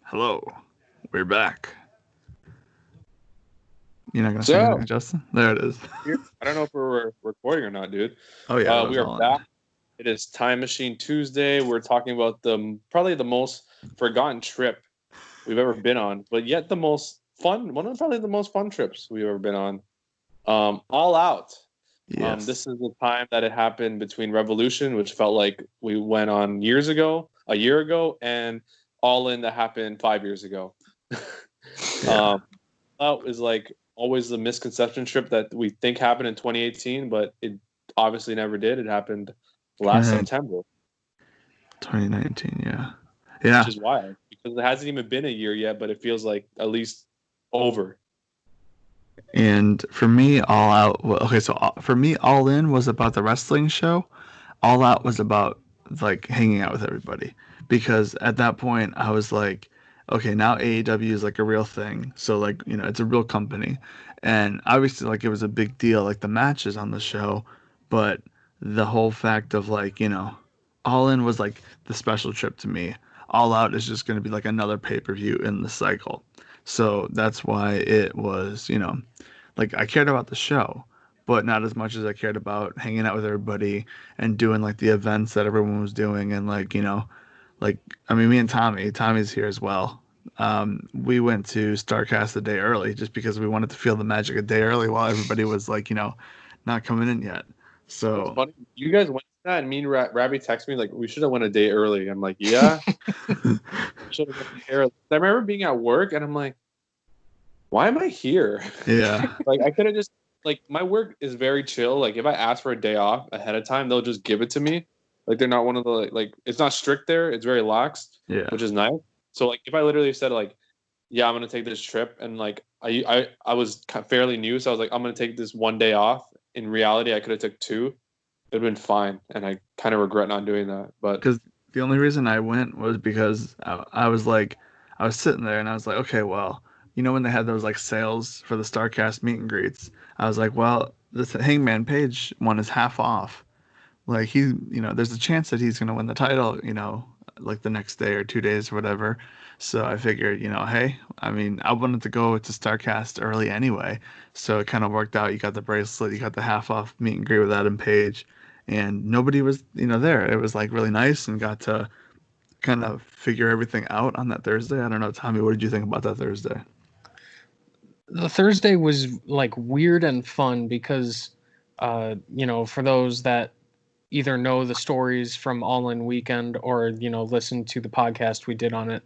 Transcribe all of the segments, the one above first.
Hello, we're back. You're not gonna say So, anything, Justin? There it is. I don't know if we're recording or not, dude. Oh yeah, that We was are all in. back. It is Time Machine Tuesday. We're talking about probably the most forgotten trip we've ever been on, but yet the most fun, one of probably the most fun trips we've ever been on. All Out. This Yes, is the time that it happened between Revolution, which felt like we went on a year ago, and All In that happened 5 years ago. yeah, um, Out is like always the misconception trip that we think happened in 2018, but it obviously never did. It happened last 29 September, 2019. Yeah, which yeah. is wild because it hasn't even been a year yet, but it feels like at least over. And for me, All Out. Okay, so for me, All In was about the wrestling show. All Out was about like hanging out with everybody because at that point I was like, okay, now AEW is like a real thing. So like, it's a real company. And obviously like it was a big deal like the matches on the show, but the whole fact of like, All In was like the special trip to me. All Out is just going to be like another pay-per-view in the cycle. So that's why it was, like I cared about the show, but not as much as I cared about hanging out with everybody and doing like the events that everyone was doing and like like I mean me and Tommy's here as well. We went to Starcast a day early just because we wanted to feel the magic a day early while everybody was like not coming in yet. It's So funny. You guys went to that, and me and Rabbi texted me like we should have went a day early. I'm like, yeah, should have went a day early. I remember being at work, and I'm like, why am I here? yeah, Like I could have just like my work is very chill. Like if I ask for a day off ahead of time, they'll just give it to me. Like they're not one of the like it's not strict there. It's very lax, yeah. which is nice. So like if I literally said like, yeah, I'm gonna take this trip, and like I was fairly new, so I was like I'm gonna take this one day off. In reality, I could have took two. It'd been fine, and I kind of regret not doing that. But Because the only reason I went was because I was like, I was sitting there and I was like, okay, well, when they had those like sales for the Starcast meet and greets, I was like, well, this Hangman Page one is half off. Like there's a chance that he's gonna win the title, like the next day or 2 days or whatever. So I figured, hey, I mean, I wanted to go to Starcast early anyway, so it kind of worked out. You got the bracelet, you got the half off meet and greet with Adam Page, and nobody was, there. It was like really nice and got to kind of figure everything out on that Thursday. I don't know, Tommy, what did you think about that Thursday? The Thursday was like weird and fun because, for those that either know the stories from All In Weekend or listen to the podcast we did on it,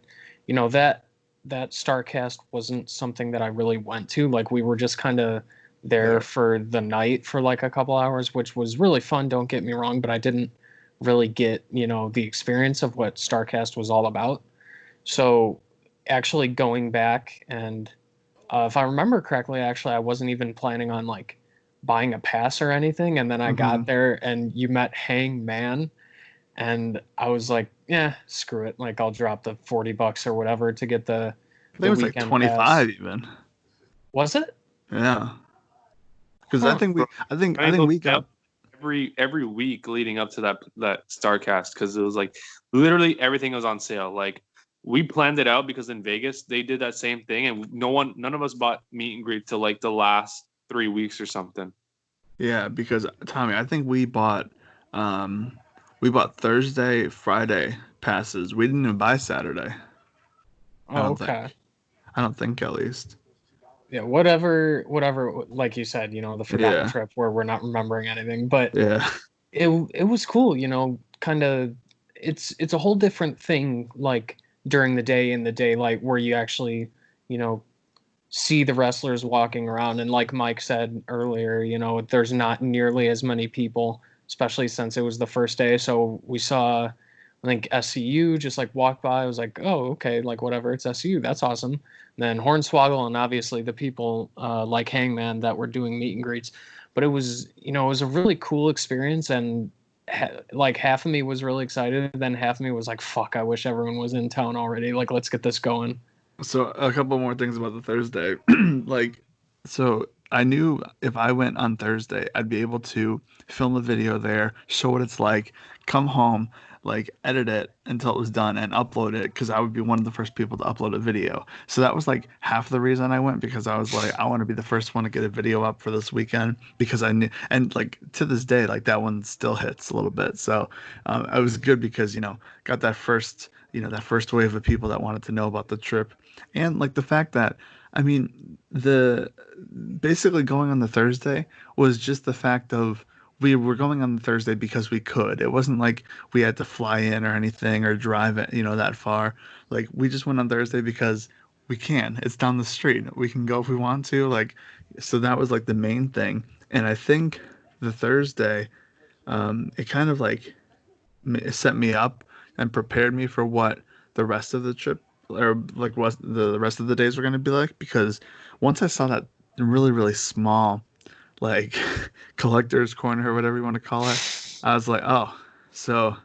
that Starcast wasn't something that I really went to. Like we were just kind of there There. for the night for like a couple hours, which was really fun. Don't get me wrong, but I didn't really get the experience of what Starcast was all about. So actually going back and if I remember correctly, actually, I wasn't even planning on like buying a pass or anything. And then I Mm-hmm. got there and you met Hangman. And I was like, yeah, screw it. Like, I'll drop the $40 or whatever to get I think it the was like weekend pass. 25 even. Was it? Yeah, because I Huh. think we, bro, I running think those we sales got. every week leading up to that Starcast because it was like literally everything was on sale. Like we planned it out because in Vegas they did that same thing, and none of us bought meet and greet till like the last 3 weeks or something. Yeah, because Tommy, I think um we bought Thursday, Friday passes. We didn't even buy Saturday. I Oh, don't okay. think. I don't think at least. Yeah, whatever, like you said, the forgotten Yeah. trip where we're not remembering anything. But Yeah. it was cool, kind of it's a whole different thing like during the day in the daylight where you actually, you know, see the wrestlers walking around and like Mike said earlier, there's not nearly as many people, especially since it was the first day. So we saw I think SCU just like walk by. I was like, oh, okay, like whatever, it's SCU. That's awesome. And then Hornswoggle and obviously the people like Hangman that were doing meet and greets. But it was a really cool experience, and like half of me was really excited, then half of me was like, fuck, I wish everyone was in town already. Like, let's get this going. So a couple more things about the Thursday. Like, so I knew if I went on Thursday, I'd be able to film a video there, show what it's like, come home, like edit it until it was done and upload it because I would be one of the first people to upload a video. So that was like half the reason I went because I was like, I want to be the first one to get a video up for this weekend because I knew, and like to this day, like that one still hits a little bit. So it was good because, got that first wave of people that wanted to know about the trip. And like the fact that, I mean, the basically going on the Thursday was just the fact of we were going on the Thursday because we could. It wasn't like we had to fly in or anything or drive it, that far. Like we just went on Thursday because we can. It's down the street. We can go if we want to. Like, so that was like the main thing. And I think the Thursday, it kind of like it set me up and prepared me for what the rest of the trip or like what the rest of the days were going to be like because once I saw that really really small like collector's corner or whatever you want to call it, I was like, oh, so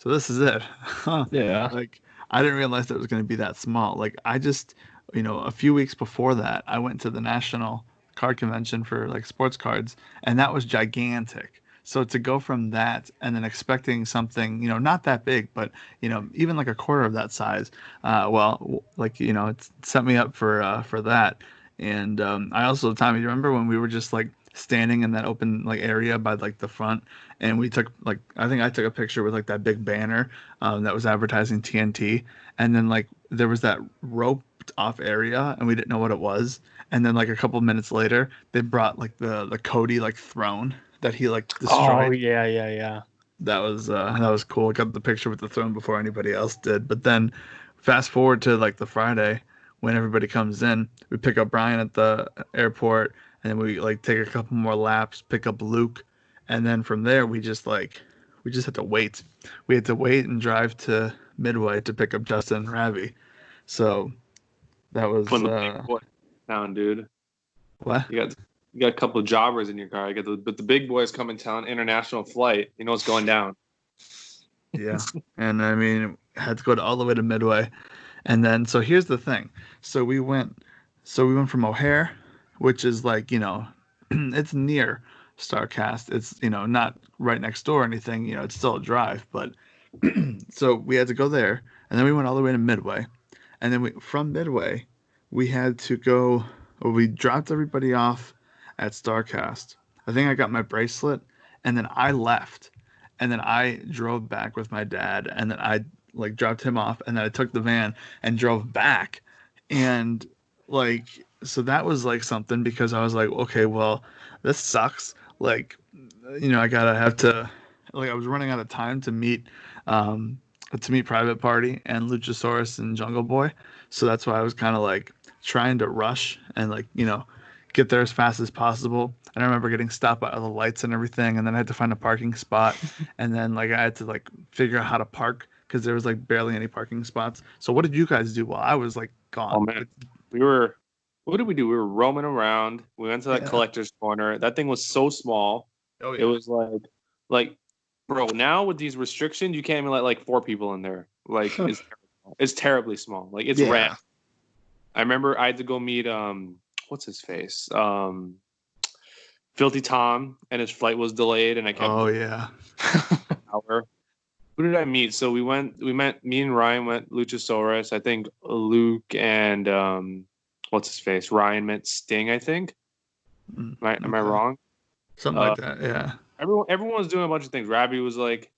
this is it. Huh. Yeah. Like I didn't realize that it was going to be that small. Like I just, a few weeks before that, I went to the National Card Convention for like sports cards, and that was gigantic. So to go from that and then expecting something, not that big, but even like a quarter of that size, like it set me up for that. And I also, Tommy, do you remember when we were just like standing in that open like area by like the front, and we took like I think I took a picture with like that big banner that was advertising TNT, and then like there was that roped off area, and we didn't know what it was, and then like a couple minutes later, they brought like the Cody like throne that he like Oh destroyed. yeah, yeah, yeah. That was cool. I got the picture with the throne before anybody else did. But then fast forward to like the Friday when everybody comes in, we pick up Brian at the airport and then we like take a couple more laps, pick up Luke, and then from there we just had to wait. We had to wait and drive to Midway to pick up Justin and Ravi. So that was When the big boy town, dude. what? You got a couple of jobbers in your car. But the big boys come in town, international flight. You know what's going down. Yeah. And I mean had to go all the way to Midway. And then so here's the thing. So we went from O'Hare, which is like, it's near Starcast. It's, not right next door or anything, it's still a drive, but so we had to go there and then we went all the way to Midway. And then from Midway, we had to go or we dropped everybody off at Starcast. I think I got my bracelet and then I left. And then I drove back with my dad and then I like dropped him off and then I took the van and drove back. And like so that was like something because I was like, okay, well, this sucks. Like, I gotta have to like I was running out of time to meet Private Party and Luchasaurus and Jungle Boy. So that's why I was kind of like trying to rush and like, get there as fast as possible. And I remember getting stopped by all the lights and everything, and then I had to find a parking spot, and then like I had to like figure out how to park because there was like barely any parking spots. So what did you guys do while I was like Oh gone? man, what did we do? We were roaming around. We went to that Yeah. collector's corner. That thing was so small. Oh It yeah. was like, bro. Now with these restrictions, you can't even let like 4 people in there. Like it's terribly small. Like it's Yeah. ran. I remember I had to go meet what's his face Filthy Tom, and his flight was delayed, and I kept Oh yeah. hour. Who did I meet? So we met me and Ryan went Luchasaurus. I think Luke and what's his face? Ryan met Sting, I think. Am I Okay. wrong? Something Uh like that. Yeah. everyone was doing a bunch of things. Rabbi was like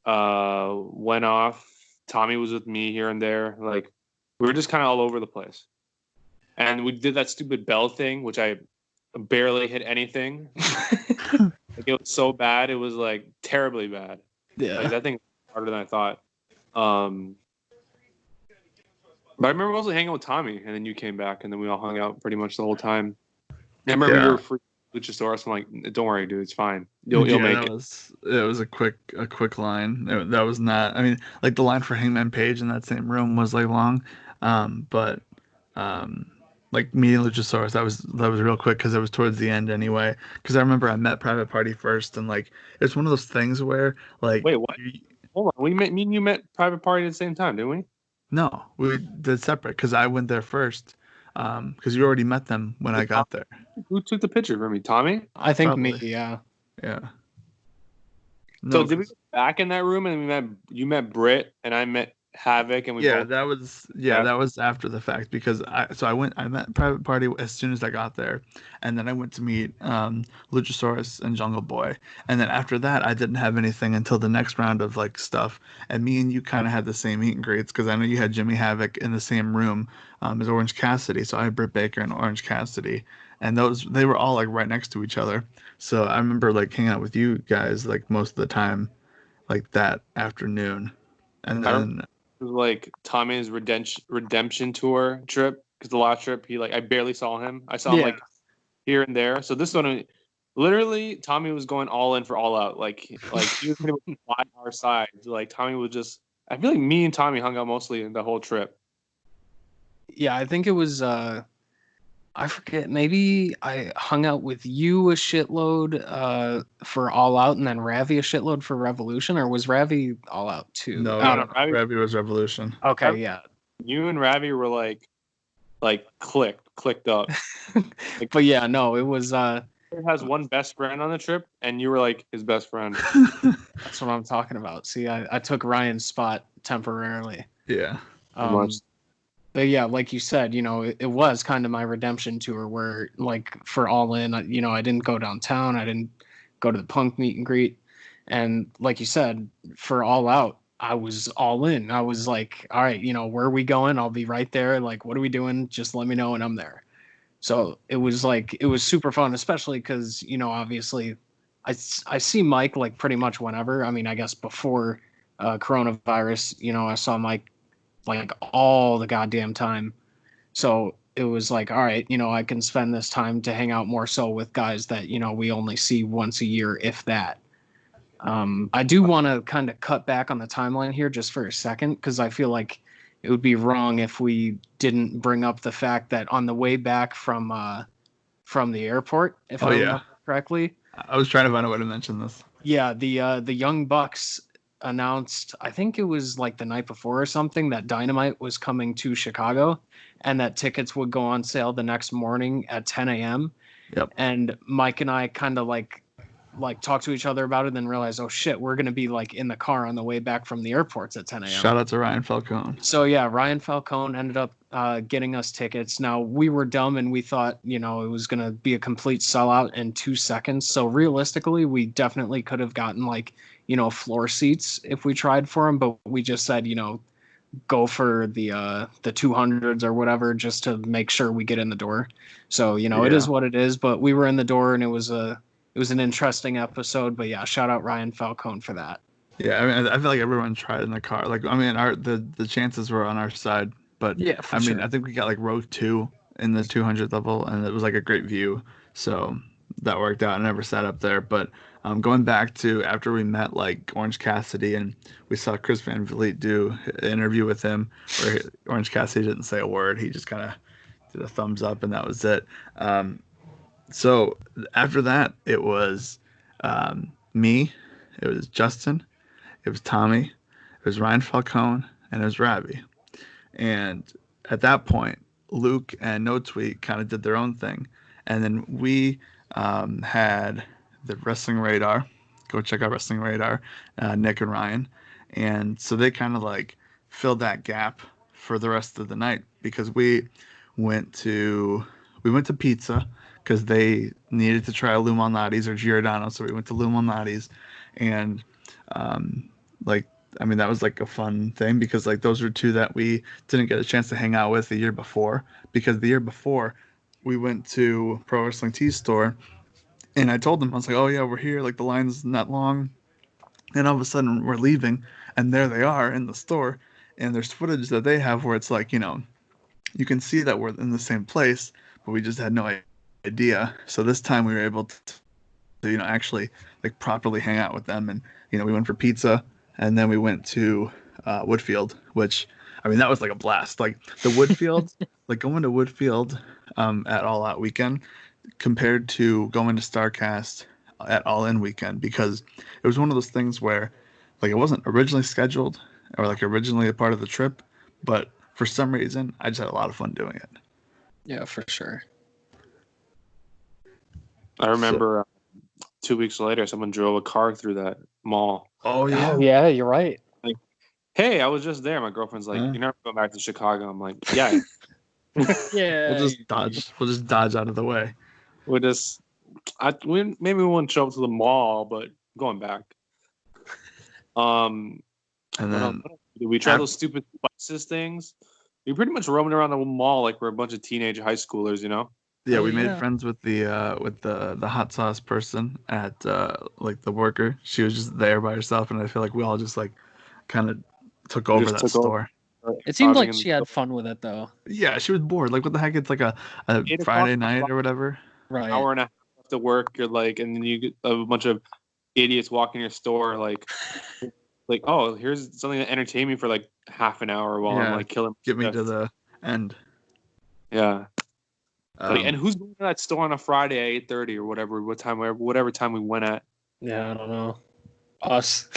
went off. Tommy was with me here and there. Like we were just kind of all over the place. And we did that stupid bell thing, which I barely hit anything. Like it was so bad, it was like terribly bad. Like that thing was harder than I thought. But I remember also hanging out with Tommy, and then you came back, and then we all hung out pretty much the whole time. I remember you Yeah. were free Luchasaurus. I'm like, don't worry, dude, it's fine. You'll make that it. was a quick line. That was not. I mean, like the line for Hangman Page in that same room was like long, but um, like meeting Luchasaurus that was real quick because it was towards the end anyway. Because I remember I met Private Party first, and like it's one of those things where like Wait, what? Hold on, me and you met Private Party at the same time, didn't we? no, we did separate because I went there first because you already met them when I With Tom? got there. who took the picture for me? Tommy? I think me, Probably. yeah. Yeah. So No, did we go back in that room and you met Britt and I met Havoc and we yeah, both that was after the fact because I met Private Party as soon as I got there, and then I went to meet Luchasaurus and Jungle Boy, and then after that I didn't have anything until the next round of like stuff, and me and you kind of had the same meet and greets because I know you had Jimmy Havoc in the same room as Orange Cassidy, so I had Britt Baker and Orange Cassidy, and they were all like right next to each other, so I remember like hanging out with you guys like most of the time, like that afternoon, and I remember then. it was like Tommy's redemption tour trip because the last trip I barely saw him. I saw him Yeah. like here and there. So this one, literally, Tommy was going all in for all out. Like he was pretty much by our side. Like Tommy was just. I feel like me and Tommy hung out mostly in the whole trip. Yeah, I think it was I forget, maybe I hung out with you a shitload for All Out and then Ravi a shitload for Revolution, or was Ravi All Out too? No, I don't know. Ravi was Revolution. Okay, yeah. You and Ravi were like clicked up. Like But yeah, no, it was he has one best friend on the trip, and you were like his best friend. that's what I'm talking about. See, I took Ryan's spot temporarily. Yeah. Um, but yeah, like you said, it was kind of my redemption tour where, like, for All In, I didn't go downtown. I didn't go to the Punk meet and greet. And like you said, for All Out, I was all in. I was like, all right, where are we going? I'll be right there. Like, what are we doing? Just let me know and I'm there. So it was super fun, especially because, obviously I see Mike like pretty much whenever. I mean, I guess before coronavirus, I saw Mike like all the goddamn time. So it was like, all right, I can spend this time to hang out more so with guys that, we only see once a year, if that. I do want to kind of cut back on the timeline here just for a second, because I feel like it would be wrong if we didn't bring up the fact that on the way back from the airport, if Oh I yeah. remember correctly, I was trying to find a way to mention this. yeah, the Young Bucks announced, I think it was like the night before or something, that Dynamite was coming to Chicago and that tickets would go on sale the next morning at 10 a.m. Yep. And Mike and I kind of like talked to each other about it and then realized, oh shit, we're gonna be like in the car on the way back from the airports at 10 a.m. Shout out to Ryan Falcone. So yeah, Ryan Falcone ended up getting us tickets. Now we were dumb and we thought, it was gonna be a complete sellout in 2 seconds. So realistically, we definitely could have gotten like, floor seats if we tried for them, but we just said, go for the 200s or whatever just to make sure we get in the door. So it is what it is. But we were in the door and it was an interesting episode. But yeah, shout out Ryan Falcone for that. Yeah, I mean, I feel like everyone tried in the car. Like, I mean, the chances were on our side, but Yeah, for I mean, sure. I think we got like row 2 in the 200 level, and it was like a great view, so that worked out. I never sat up there, but going back to after we met like Orange Cassidy and we saw Chris Van Vliet do an interview with him, where Orange Cassidy didn't say a word. He just kind of did a thumbs up, and that was it. So after that, it was me, it was Justin, it was Tommy, it was Ryan Falcone, and it was Ravi. And at that point, Luke and No Tweet kind of did their own thing. And then we had the Wrestling Radar. Go check out Wrestling Radar, Nick and Ryan. And so they kind of like filled that gap for the rest of the night because went to we went to pizza because they needed to try Lou Malnati's or Giordano. So we went to Lou Malnati's and like I mean that was like a fun thing because like those were two that we didn't get a chance to hang out with the year before because the year before we went to Pro Wrestling Tees store and I told them I was like, oh yeah, we're here, like the line's not long, and all of a sudden we're leaving and there they are in the store and there's footage that they have where it's like, you can see that we're in the same place but we just had no idea. So this time we were able to actually like properly hang out with them and we went for pizza and then we went to Woodfield, which I mean that was like a blast. Like the Woodfield, like going to Woodfield at All Out weekend compared to going to Starcast at All In weekend because it was one of those things where like it wasn't originally scheduled or like originally a part of the trip, but for some reason I just had a lot of fun doing it. Yeah, for sure. I remember 2 weeks later, someone drove a car through that mall. Oh yeah. Oh yeah, you're right. Like, hey, I was just there. My girlfriend's like, Huh? you're never going back to Chicago. I'm like, yeah. Yeah. We'll just dodge. We'll just dodge out of the way. We'll just, maybe we won't show up to the mall, but going back. And What else? then Did we try those stupid spices things? We pretty much roaming around the mall like we're a bunch of teenage high schoolers, you know? yeah, Oh, we made yeah. friends with the hot sauce person at like the worker. She was just there by herself, and I feel like we all just like kind of took We over just that took over. store. It seemed like Causing she had fun with it though. Yeah, she was bored. Like, what the heck? It's like a 8 o'clock, Friday night or whatever. Right. hour and a half to work. You're like, and then you get a bunch of idiots walking your store, like, oh, here's something to entertain me for like half an hour while I'm Yeah. like killing. Get me myself. to the end. Yeah. Like, and Um, who's going to that store on a Friday at 8:30 or whatever? Whatever time we went at. Yeah, I don't know. Us.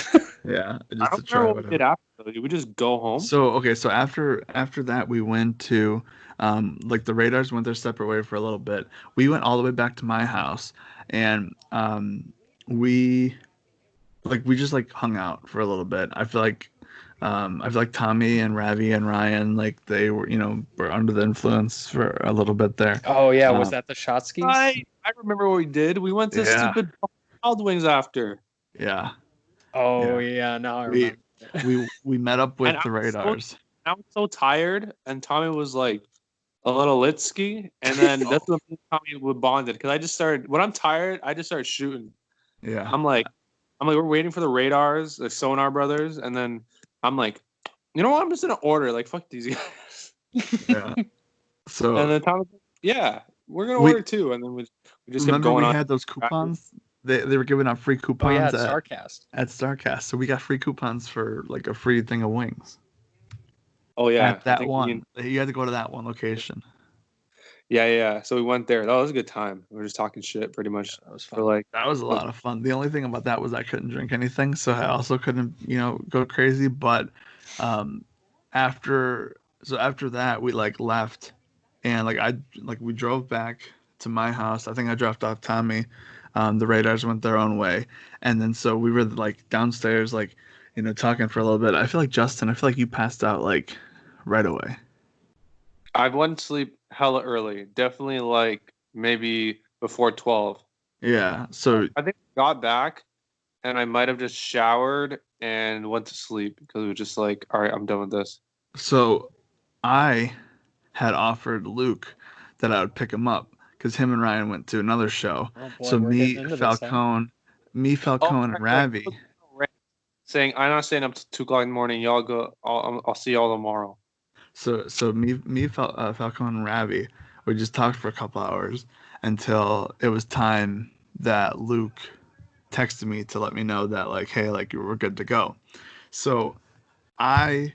yeah, I just to don't try remember what we whatever. did after. Though. Did we just go home? So okay, so after that we went to like the Radars went their separate way for a little bit. We went all the way back to my house, and we we just like hung out for a little bit. I feel like Tommy and Ravi and Ryan, like they were, were under the influence for a little bit there. Oh yeah, was Um, that the shot skis? I remember what we did. We went to Yeah. stupid Wild Wings after. Yeah, Oh yeah, now I we remember. we met up with And the I was so- Radars. I was so tired, and Tommy was like a little litsky, and then that's when me and Tommy would bonded because I just started when I'm tired, I just start shooting. Yeah, I'm like, we're waiting for the Radars, the Sonar Brothers, and then I'm like, you know what? I'm just gonna order. Like, fuck these guys. yeah. So And then Tommy's like, yeah, we're gonna We- order too. And then we just kept remember going we on. had those coupons. They were giving out free Oh coupons yeah, at Starcast. Starcast. So we got free coupons for like a free thing of wings. Oh yeah, At I that think one, you had to go to that one location. yeah. So we went there. That was a good time. We were just talking shit pretty much That was for fun. like. That was a lot of fun. The only thing about that was I couldn't drink anything, so I also couldn't, go crazy. But after that, we like left, and we drove back to my house. I think I dropped off Tommy. The Radars went their own way, and then so we were like downstairs, like talking for a little bit. I feel like Justin. I feel like you passed out like right away. I went to sleep hella early. Definitely like maybe before 12. Yeah. So I think I got back and I might have just showered and went to sleep because it was just like, all right, I'm done with this. So I had offered Luke that I would pick him up because him and Ryan went to another show. Oh boy, So we're me, getting into this, huh? Falcone, and Ravi. Saying, I'm not staying up to 2 o'clock in the morning. Y'all go. I'll see y'all tomorrow. So Falcone, and Ravi, we just talked for a couple hours until it was time that Luke texted me to let me know that like, hey, like you were good to go. So I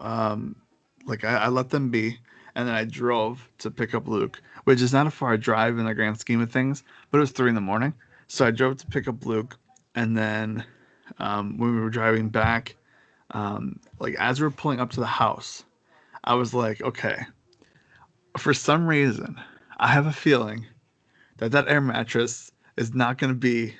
I let them be, and then I drove to pick up Luke, which is not a far drive in the grand scheme of things, but it was 3 a.m. So I drove to pick up Luke, and then when we were driving back, as we were pulling up to the house, I was like, okay, for some reason, I have a feeling that air mattress is not going to be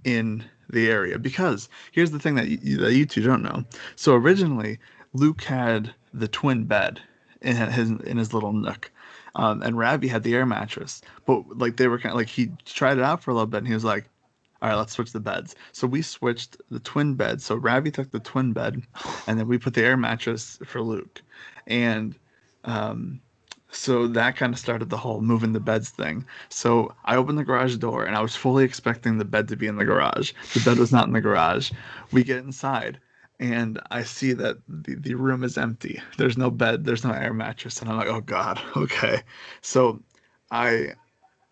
in the area because here's the thing that you two don't know. So originally, Luke had the twin bed in his little nook, and Ravi had the air mattress. But like they were kind of like he tried it out for a little bit, and he was like, "All right, let's switch the beds." So we switched the twin bed. So Ravi took the twin bed, and then we put the air mattress for Luke, and so that kind of started the whole moving the beds thing. So I opened the garage door and I was fully expecting the bed to be in the garage. The bed was not in the garage. We get inside and I see that the room is empty. There's no bed, there's no air mattress. And I'm like, oh God, okay. So I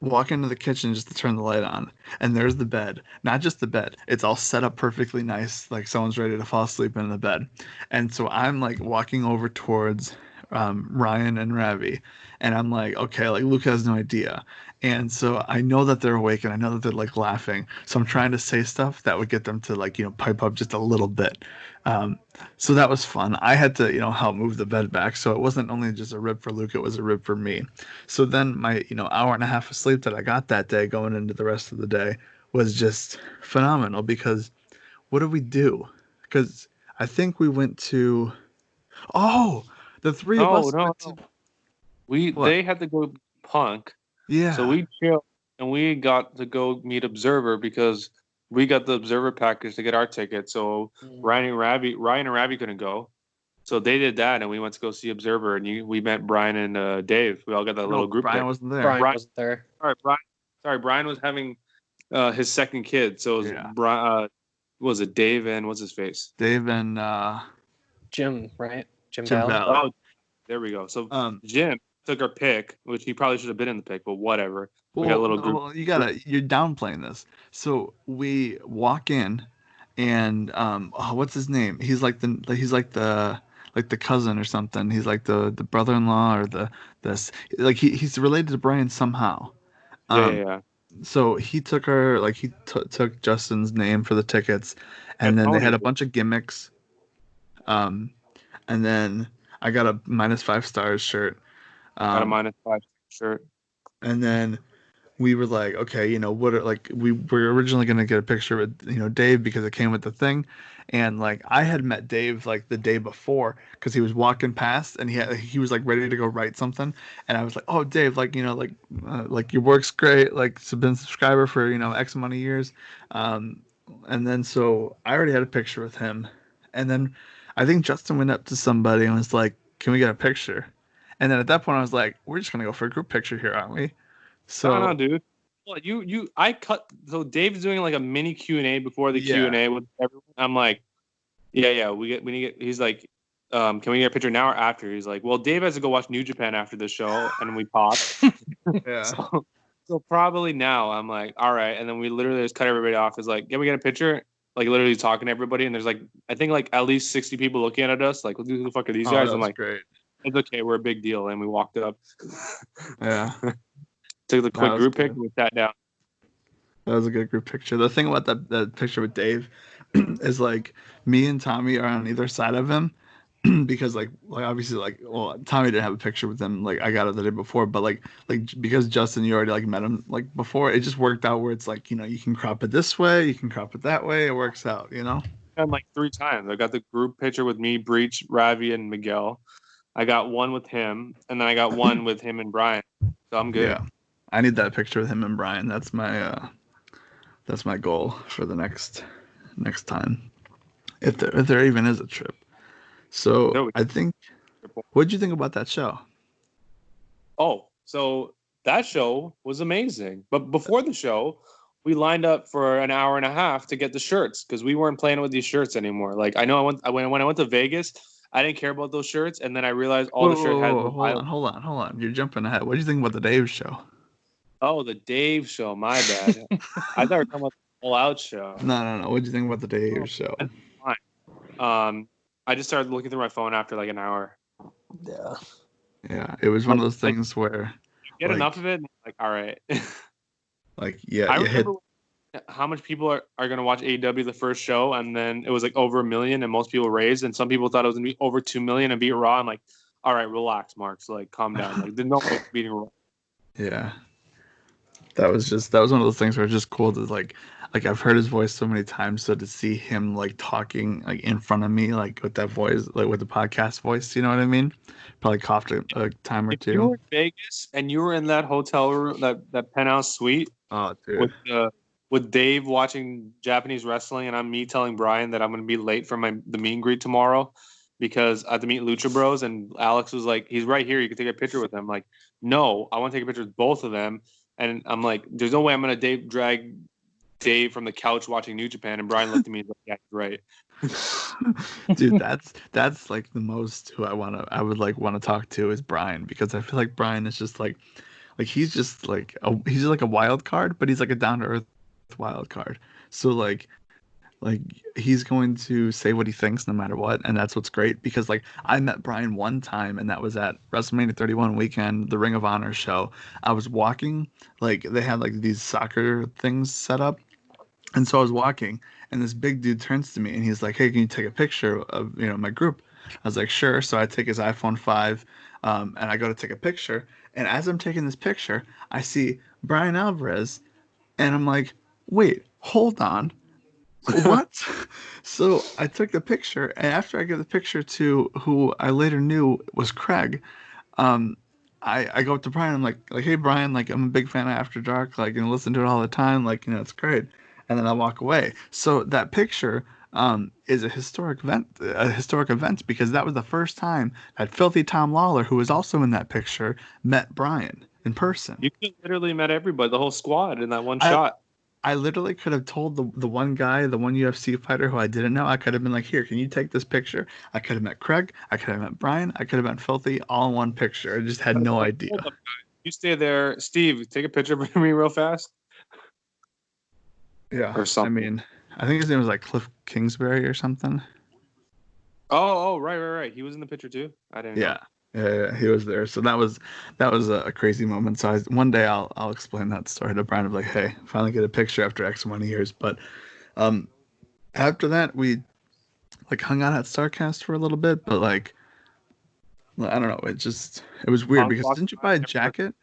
walk into the kitchen just to turn the light on and there's the bed. Not just the bed, it's all set up perfectly nice, like someone's ready to fall asleep in the bed. And so I'm like walking over towards Ryan and Ravi, and I'm like, okay, like Luke has no idea, And so I know that they're awake and I know that they're like laughing. So I'm trying to say stuff that would get them to like, pipe up just a little bit. Um, so that was fun. I had to, help move the bed back. So it wasn't only just a rib for Luke, it was a rib for me. So then my, hour and a half of sleep that I got that day going into the rest of the day was just phenomenal because what did we do? Because I think we went to, oh, the three of No, us no, went no. to, what? They had to go Punk, so Yeah. we chilled and we got to go meet Observer because we got the Observer package to get our ticket. So Ryan and Ravi couldn't go, so they did that, and we went to go see Observer, and we met Brian and Dave. We all got that No, little group Brian pic. wasn't there. Brian Brian, wasn't there. Brian was having his second kid, so it was Yeah. Brian. Was it Dave and what's his face? Dave and Jim, right? Jim Jim Valley. Valley. Oh, there we go. So Um, Jim took our pick, which he probably should have been in the pick, but whatever. We got a well, little no, group. well, you're downplaying this. So we walk in, and what's his name? He's like the cousin or something. He's like the brother-in-law or this like he's related to Brian somehow. Yeah, Um, yeah, yeah. so he took took Justin's name for the tickets, Yeah, and then they Tony had a did. bunch of gimmicks. Um, and then I got a -5 stars shirt. Got a Um, -5 shirt. and then we were like, okay, we were originally gonna get a picture with Dave because it came with the thing, and like I had met Dave like the day before because he was walking past and he was like ready to go write something, and I was like, oh Dave, like your work's great, like been a subscriber for X amount of years, um, and then so I already had a picture with him, and then I think Justin went up to somebody and was like, can we get a picture? And then at that point I was like, we're just gonna go for a group picture here, aren't we? No, So dude. Well, I cut. So Dave's doing like a mini Q&A before the yeah. Q&A with everyone. I'm like, yeah. We need to get. He's like, can we get a picture now or after? He's like, well, Dave has to go watch New Japan after the show, and we popped. Yeah. So probably now. I'm like, all right, and then we literally just cut everybody off. It's like, can we get a picture? Like literally talking to everybody, and there's like, I think like at least 60 people looking at us. Like, who the fuck are these Oh, guys? that I'm was like, great. it's okay, we're a big deal, and we walked up. Yeah, Took the that quick was group pic good. and we sat down. That was a good group picture. The thing about that picture with Dave is like me and Tommy are on either side of him because like obviously like well Tommy didn't have a picture with him like I got it the day before but because Justin you already like met him like before it just worked out where it's like you can crop it this way you can crop it that way it works out. Done like 3 times. I got the group picture with me, Breach, Ravi, and Miguel. I got one with him, and then I got one with him and Brian. So I'm good. Yeah, I need that picture with him and Brian. That's my goal for the next time if there even is a trip. So No, I think what'd you think about that show? oh, so that show was amazing. But before the show, we lined up for an hour and a half to get the shirts because we weren't playing with these shirts anymore. Like I know when I went to Vegas, I didn't care about those shirts, and then I realized all Whoa, the shirts whoa, had whoa, the hold wild. on, hold on. You're jumping ahead. What do you think about the Dave show? Oh, the Dave show. My bad. I thought we were talking about the All Out show. No. What do you think about the Oh, Dave show? that's fine. I just started looking through my phone after like an hour. Yeah. Yeah, it was one of those things where, Get enough like, of it, and like, all right. yeah, I you hit. remember how much people are going to watch AEW the first show, and then it was like over 1 million, and most people raised, and some people thought it was going to be over 2 million and beat Raw. I'm like, all right, relax, Marks, like calm down. Like, there's no way it's beating Raw. Yeah, that was one of those things where it's just cool to like I've heard his voice so many times, so to see him like talking like in front of me, like with that voice, like with the podcast voice, you know what I mean? Probably coughed a time or If you two. were in Vegas and you were in that hotel room, that penthouse suite Oh, with dude. with Dave watching Japanese wrestling, and I'm me telling Brian that I'm going to be late for the meet and greet tomorrow because I have to meet Lucha Bros, and Alex was like, he's right here. You can take a picture with him. I'm like, no, I want to take a picture with both of them. And I'm like, there's no way I'm going to drag Dave from the couch watching New Japan. And Brian looked at me and was like, yeah, right. Dude, that's like the most who I would like want to talk to is Brian because I feel like Brian is just like he's just like he's like a wild card, but he's like a down to earth wild card. So like Like he's going to say what he thinks no matter what, and that's what's great because like I met Brian one time and that was at WrestleMania 31 weekend, the Ring of Honor show. I was walking, like they had like these soccer things set up, and so I was walking, and this big dude turns to me and he's like, "Hey, can you take a picture of my group?" I was like, "Sure." So I take his iPhone 5, and I go to take a picture. And as I'm taking this picture, I see Brian Alvarez, and I'm like, "Wait, hold on, what?" So I took the picture, and after I gave the picture to who I later knew was Craig, um, I go up to Brian. I'm like, "Hey Brian, like I'm a big fan of After Dark. Like listen to it all the time. Like it's great." And then I walk away. So that picture is a historic event because that was the first time that Filthy Tom Lawler, who was also in that picture, met Brian in person. You could literally met everybody, the whole squad in that one I shot. I literally could have told the one guy, the one UFC fighter who I didn't know, I could have been like, "Here, can you take this picture?" I could have met Craig, I could have met Brian, I could have met Filthy all in one picture. I just had no idea. Hold up, guys. You stay there, Steve. Take a picture of me real fast, Yeah, or I something. mean, I think his name was like Cliff Kingsbury or something. Oh, right. He was in the picture too. I didn't Yeah, know. yeah, he was there. So that was a crazy moment. So one day I'll explain that story to Brian of like, hey, finally get a picture after X amount of years. But um, after that we like hung out at Starcast for a little bit, but like I don't know, it was weird Punk because walked didn't you by buy a and everyone, jacket?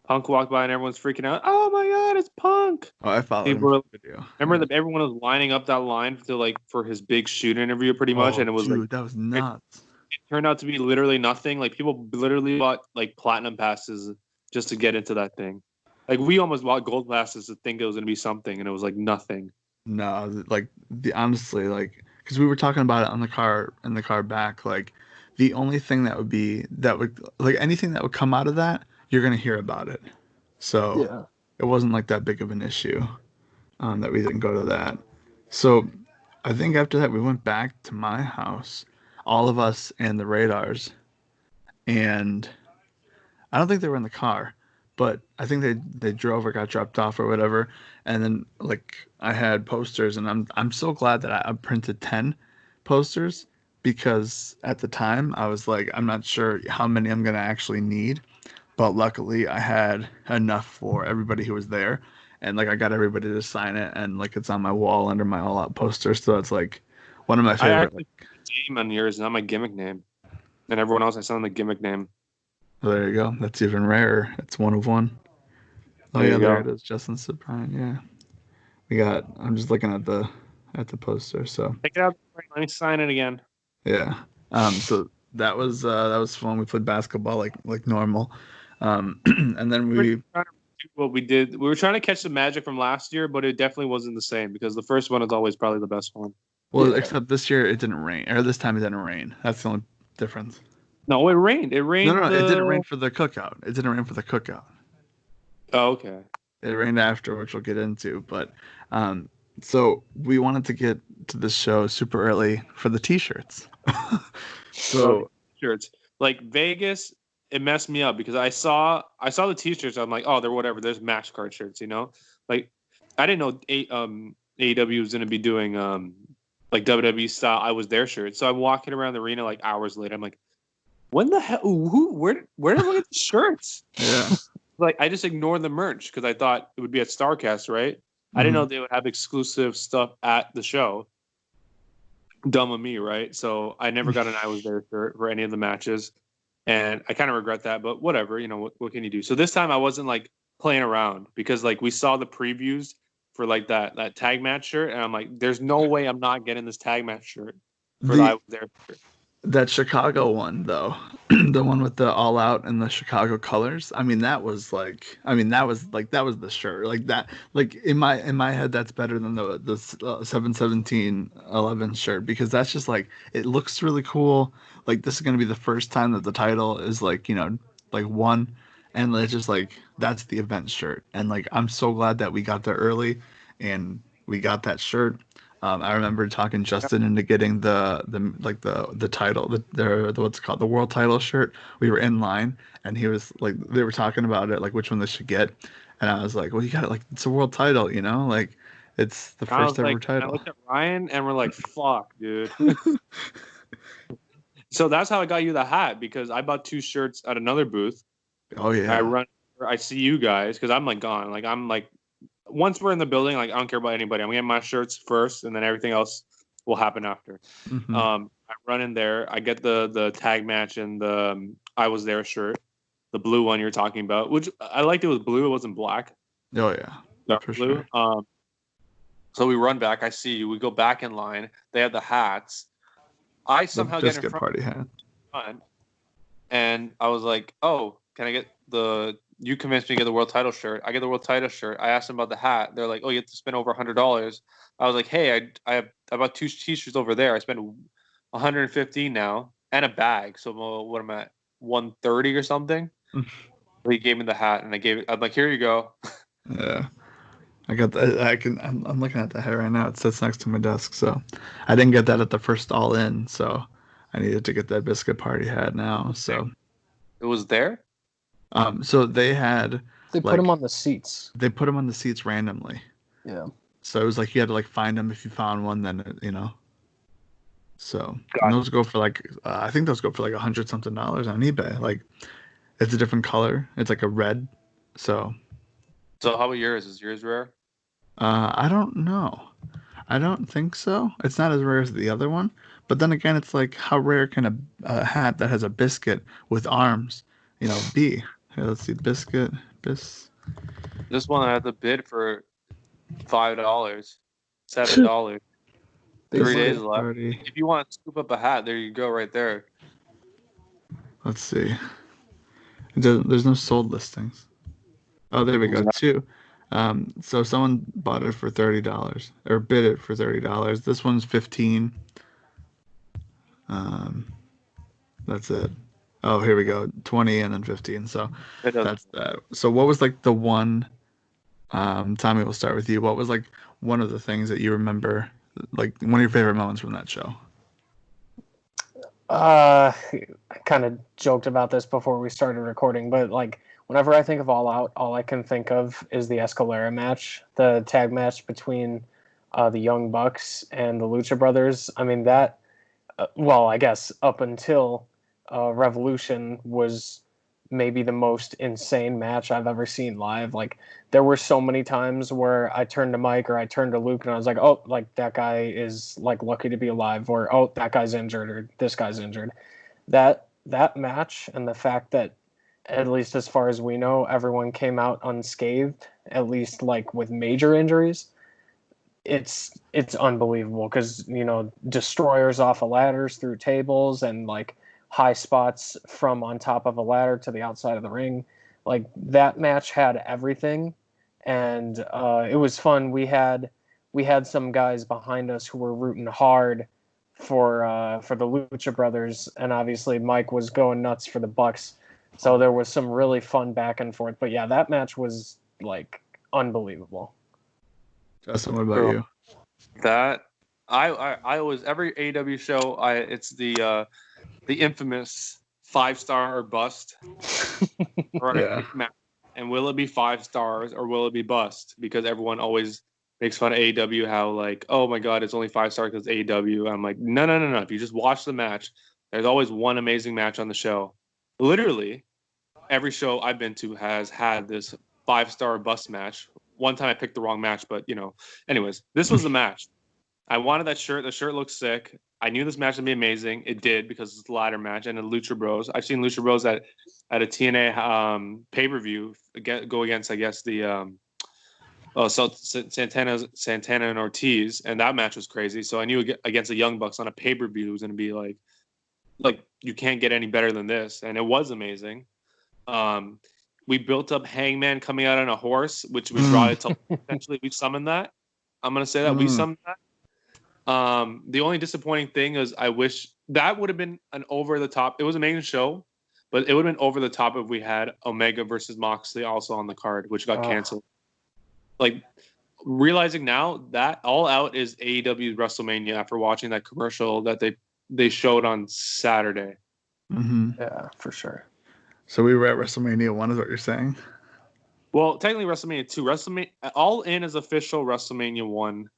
Punk walked by and everyone's freaking out. Oh my god, it's Punk! Oh, I followed him People for were, the video. remember Yeah. that everyone was lining up that line to like for his big shoot interview, pretty much, Oh, and it was like dude, that was it, nuts. it turned out to be literally nothing. Like people literally bought like platinum passes just to get into that thing. Like we almost bought gold passes to think it was gonna be something, and it was like nothing. No, like the honestly, like because we were talking about it on the car in the car back, like the only thing that would like anything that would come out of that, you're gonna hear about it. So Yeah. it wasn't like that big of an issue that we didn't go to that. So I think after that we went back to my house, all of us and the radars, and I don't think they were in the car, but I think they drove or got dropped off or whatever. And then like I had posters, and I'm so glad that I printed 10 posters because at the time I was like I'm not sure how many I'm gonna actually need, but luckily I had enough for everybody who was there, and like I got everybody to sign it, and like it's on my wall under my all out poster, so it's like one of my I favorite actually like. put the name on yours, not my gimmick name, and everyone else I sent the gimmick name. Oh, there you go. That's even rarer. It's one of one. Oh There yeah, you there it go. is. Justin Subrine. Yeah. We got. I'm just looking at the poster. So Take it out. Let me sign it again. yeah. So that was fun. We played basketball like normal. And then We're we trying to do what we did. We were trying to catch the magic from last year, but it definitely wasn't the same because the first one is always probably the best one. well, Yeah. except this year it didn't rain, or this time it didn't rain. That's the only difference. No, it rained. It No, rained no, it didn't rain the. for the cookout. It didn't rain for the cookout. Oh, okay. It rained after, which we'll get into. But so we wanted to get to the show super early for the t-shirts. Bro, the So t-shirts. Like Vegas, it messed me up because I saw the t-shirts. I'm like, oh, they're whatever. There's match card shirts, you know. Like I didn't know AEW was gonna be doing like WWE style. I was their shirt. So I'm walking around the arena like hours later. I'm like, when the hell? Where did everyone get the shirts? yeah. Like I just ignored the merch because I thought it would be at Starcast, right? I didn't know Mhm. they would have exclusive stuff at the show. Dumb of me, right? So I never got an I was there shirt for any of the matches, and I kind of regret that. But whatever, what can you do? So this time I wasn't like playing around because like we saw the previews for like that tag match shirt, and I'm like, there's no way I'm not getting this tag match shirt for the I The was there shirt. That Chicago one though, the one with the all out and the Chicago colors. I mean, that was the shirt. Like that, like in my head, that's better than the 7/17/11 shirt because that's just like it looks really cool. Like this is gonna be the first time that the title is like like won, and it's just like that's the event shirt. And like I'm so glad that we got there early, and we got that shirt. I remember talking Justin into getting the title, the what's it called, the world title shirt. We were in line, and he was like, they were talking about it, like which one they should get, and I was like, well, you got it, like it's a world title, like, It's the I was first ever like, I title. looked at Ryan and we're like, fuck, dude. So that's how I got you the hat because I bought 2 shirts at another booth. Oh yeah. I see you guys because I'm like gone. Like I'm like, once we're in the building, like I don't care about anybody. I'm getting my shirts first, and then everything else will happen after. Hmm. I run in there. I get the tag match and the I was there shirt, the blue one you're talking about, which I liked. It was blue. It wasn't black. Oh yeah, Dark for blue. sure. So we run back. I see you. We go back in line. They have the hats. I The somehow get in biscuit front, party hat. and I was like, "Oh, can I get the?" You convinced me to get the world title shirt. I get the world title shirt. I asked them about the hat. They're like, "Oh, you have to spend over $100." I was like, "Hey, I bought 2 t-shirts over there. I spent 115 now and a bag. So what am I at 130 or something?" He gave me the hat, and I gave it. I'm like, "Here you go." Yeah. I got that. I'm looking at the hat right now. It sits next to my desk. So I didn't get that at the first All In. So I needed to get that biscuit party hat now. So It was there. so they had They put them like on the seats. they put them on the seats randomly. Yeah. So it was like you had to like find them. If you found one, then you know. So and God. those go for like I think those go for like $100 something on eBay. Like it's a different color. It's like a red. So So how about yours? Is yours rare? I don't know. I don't think so. It's not as rare as the other one. But then again, it's like how rare can a hat that has a biscuit with arms, be? Here, let's see, biscuit, This one I had to bid for $5, $7. 3 days biscuit left. party. If you want to scoop up a hat, there you go, right there. Let's see. There's no sold listings. Oh, there we go. Two. So someone bought it for $30 or bid it for $30. This one's 15. Um, that's it. Oh, here we go. 20 and then 15. So It doesn't. that's that. So what was like the one Tommy, we'll start with you. What was like one of the things that you remember, like one of your favorite moments from that show? I kind of joked about this before we started recording, but like whenever I think of All Out, all I can think of is the Escalera match, the tag match between the Young Bucks and the Lucha Brothers. I mean that. Well, I guess up until Revolution was maybe the most insane match I've ever seen live. Like there were so many times where I turned to Mike or I turned to Luke and I was like, "Oh, like that guy is like lucky to be alive," or "Oh, that guy's injured," or "This guy's injured." That match and the fact that at least as far as we know, everyone came out unscathed, at least like with major injuries. It's unbelievable because destroyers off of ladders through tables and like high spots from on top of a ladder to the outside of the ring. Like that match had everything, and it was fun. We had some guys behind us who were rooting hard for the Lucha Brothers, and obviously Mike was going nuts for the Bucks. So there was some really fun back and forth. But yeah, that match was like unbelievable. Justin, what about you? That I always every AEW show it's the infamous 5-star or bust. Right. Yeah. And will it be 5 stars or will it be bust? Because everyone always makes fun of AEW how like, oh my god, it's only 5 stars because AEW. I'm like, no, no, no, no. If you just watch the match, there's always one amazing match on the show. Literally, every show I've been to has had this 5-star bust match. One time I picked the wrong match, but anyways, this was the match. I wanted that shirt. The shirt looked sick. I knew this match would be amazing. It did because it's a ladder match and a Lucha Bros. I've seen Lucha Bros at a TNA pay per view go against I guess the Santana and Ortiz, and that match was crazy. So I knew against the Young Bucks on a pay per view it was going to be like you can't get any better than this, and it was amazing. We built up Hangman coming out on a horse, which we brought it to essentially we summoned that. I'm gonna say that we summoned that. The only disappointing thing is I wish that would have been an over the top. It was a main show, but it would have been over the top if we had Omega versus Moxley also on the card, which got canceled. Like realizing now that All Out is AEW's WrestleMania after watching that commercial that they showed on Saturday. Mm-hmm. Yeah, for sure. So we were at WrestleMania 1 is what you're saying? Well, technically WrestleMania 2. WrestleMania All In is official WrestleMania 1.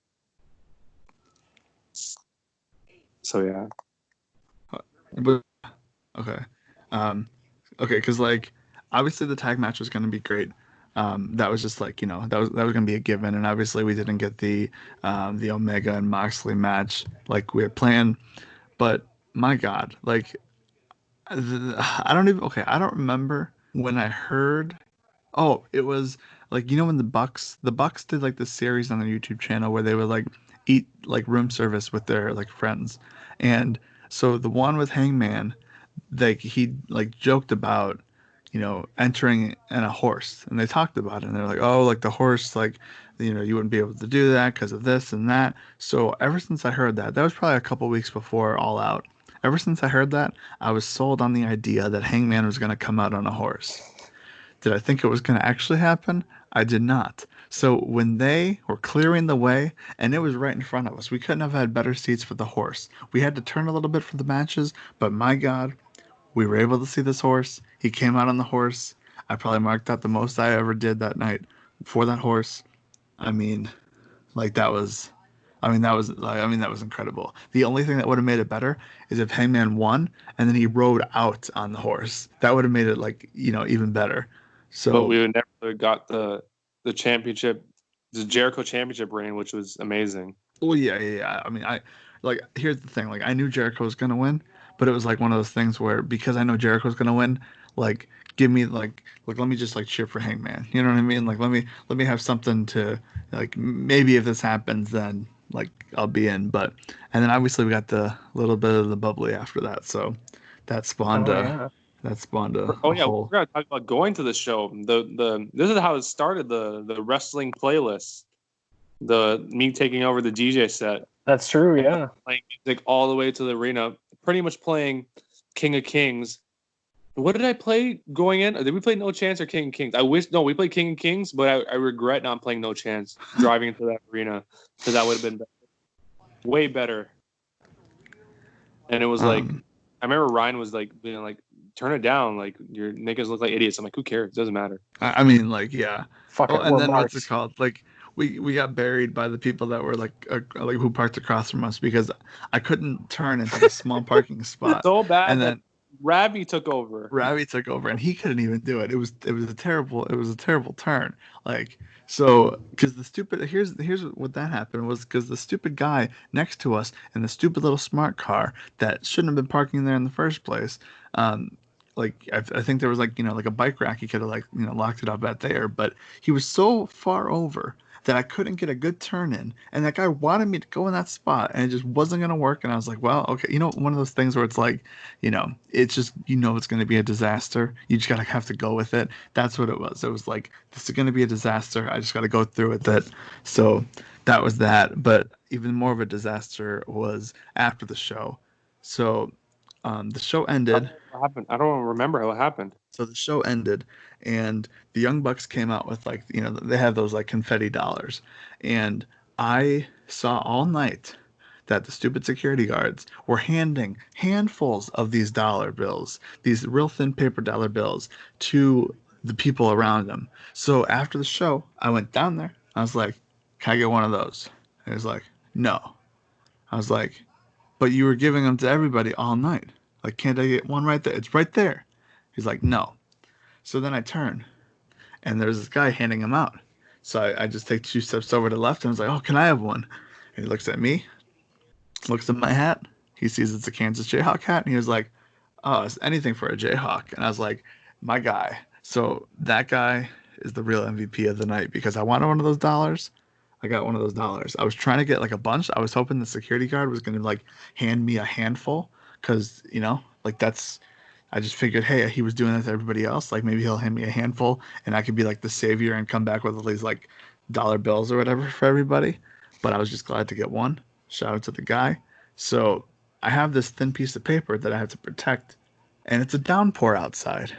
So yeah. But okay, um, okay, because like obviously the tag match was gonna be great. That was just like that was gonna be a given, and obviously we didn't get the Omega and Moxley match like we had planned. But my God, like I don't even I don't remember when I heard. Oh, it was like when the Bucks did like this series on their YouTube channel where they would like eat like room service with their like friends, and so the one with Hangman, like he like joked about entering in a horse, and they talked about it, and they're like, oh, like the horse, like you wouldn't be able to do that because of this and that. So ever since I heard that, that was probably a couple weeks before All Out. Ever since I heard that, I was sold on the idea that Hangman was going to come out on a horse. Did I think it was going to actually happen? I did not. So when they were clearing the way, and it was right in front of us, we couldn't have had better seats for the horse. We had to turn a little bit for the matches, but my God, we were able to see this horse. He came out on the horse. I probably marked out the most I ever did that night for that horse. I mean, like that was, that was incredible. The only thing that would have made it better is if Hangman won and then he rode out on the horse. That would have made it like even better. But So we would never got the championship, the Jericho championship reign, which was amazing. well, yeah. I mean, here's the thing. Like, I knew Jericho was gonna win, but it was like one of those things where because I know Jericho's gonna win, like, give me like let me just like cheer for Hangman. You know what I mean? Like, let me have something to like maybe if this happens, then like I'll be in. But and then obviously we got the little bit of the bubbly after that, so that spawned Oh a yeah. that spawned Oh a yeah, whole. we're gonna talk about going to the show. The This is how it started. The wrestling playlist. The me taking over the DJ set That's true. and Yeah. playing music all the way to the arena. Pretty much playing King of Kings. What did I play going in? Did we play No Chance or King of Kings? We played King of Kings, but I regret not playing No Chance driving into that arena because that would have been way better. And it was like, Um, I remember Ryan was like being like, "Turn it down, like your niggas look like idiots." I'm like, "Who cares? It doesn't matter." I mean, like, yeah. Fuck Oh, it. and We're then what's it marks. called? Like, we got buried by the people that were like who parked across from us because I couldn't turn into the small parking It was spot, so and bad that then Ravi took over. Ravi took over, and he couldn't even do it. It was a terrible turn. Like, so because the stupid here's what that happened was because the stupid guy next to us in the stupid little smart car that shouldn't have been parking there in the first place. Um, like I think there was like a bike rack he could have locked it up at there, but he was so far over that I couldn't get a good turn in, and that guy wanted me to go in that spot, and it just wasn't gonna work. And I was like, well, okay, one of those things where it's like, it's just it's going to be a disaster. You just gotta have to go with it. That's what it was. It was like this is going to be a disaster. I just got to go through with it. So that was that. But even more of a disaster was after the show. So the show ended. What happened? I don't remember how it happened. So the show ended, and the Young Bucks came out with they have those like confetti dollars, and I saw all night that the stupid security guards were handing handfuls of these dollar bills, these real thin paper dollar bills, to the people around them. So after the show, I went down there. I was like, "Can I get one of those?" And he was like, "No." I was like, "But you were giving them to everybody all night. Like, can't I get one right there? It's right there." He's like, "No." So then I turn, and there's this guy handing them out. So I just take 2 steps over to the left, and I was like, "Oh, can I have one?" And he looks at me, looks at my hat. He sees it's a Kansas Jayhawk hat, and he was like, "Oh, it's anything for a Jayhawk." And I was like, "My guy." So that guy is the real MVP of the night because I wanted one of those dollars. I got one of those dollars. I was trying to get like a bunch. I was hoping the security guard was gonna like hand me a handful because like that's. I just figured, hey, he was doing that to everybody else. Like maybe he'll hand me a handful, and I could be like the savior and come back with all these like dollar bills or whatever for everybody. But I was just glad to get one. Shout out to the guy. So I have this thin piece of paper that I have to protect, and it's a downpour outside.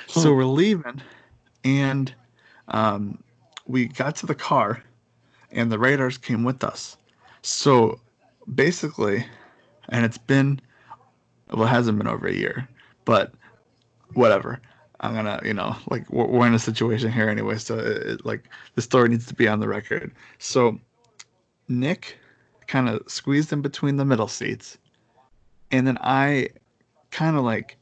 So we're leaving, and um, we got to the car, and the Raiders came with us. So basically, and it's been, well, it hasn't been over a year, but whatever. I'm gonna, like we're in a situation here anyway, so like the story needs to be on the record. So Nick kind of squeezed in between the middle seats, and then I kind of like